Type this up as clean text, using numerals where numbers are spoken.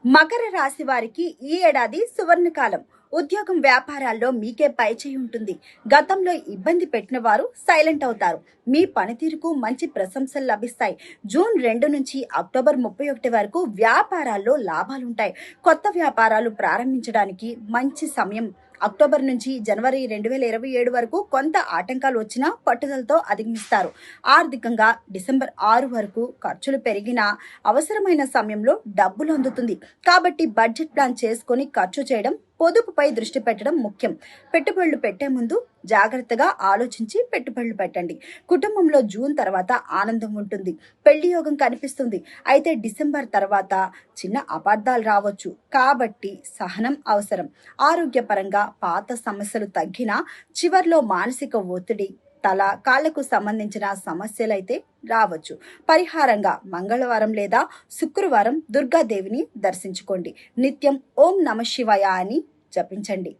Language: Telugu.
మకర రాశి వారికి ఈ ఏడాది సువర్ణకాలం. ఉద్యోగం వ్యాపారాల్లో మీకే పైచేయి ఉంటుంది. గతంలో ఇబ్బంది పెట్టిన వారు సైలెంట్ అవుతారు. మీ పనితీరుకు మంచి ప్రశంసలు లభిస్తాయి. జూన్ 2 నుంచి అక్టోబర్ 31 వరకు వ్యాపారాల్లో లాభాలుంటాయి. కొత్త వ్యాపారాలు ప్రారంభించడానికి మంచి సమయం. అక్టోబర్ నుంచి జనవరి 2027 వరకు కొంత ఆటంకాలు వచ్చినా పట్టుదలతో అధిగమిస్తారు. ఆర్థికంగా డిసెంబర్ 6 వరకు ఖర్చులు పెరిగినా అవసరమైన సమయంలో డబ్బులు అందుతుంది. కాబట్టి బడ్జెట్ ప్లాన్ చేసుకొని ఖర్చు చేయడం, పొదుపుపై దృష్టి పెట్టడం ముఖ్యం. పెట్టుబడులు పెట్టే ముందు జాగ్రత్తగా ఆలోచించి పెట్టుబడులు పెట్టండి. కుటుంబంలో జూన్ తర్వాత ఆనందం ఉంటుంది. పెళ్లి యోగం కనిపిస్తుంది. అయితే డిసెంబర్ తర్వాత చిన్న అపార్థాలు రావచ్చు. కాబట్టి సహనం అవసరం. ఆరోగ్యపరంగా పాత సమస్యలు తగ్గినా చివర్లో మానసిక ఒత్తిడి, తల కాళ్లకు సంబంధించిన సమస్యలైతే రావచ్చు. పరిహారంగా మంగళవారం లేదా శుక్రవారం దుర్గాదేవిని దర్శించుకోండి. నిత్యం ఓం నమ శివాయ అని జపించండి.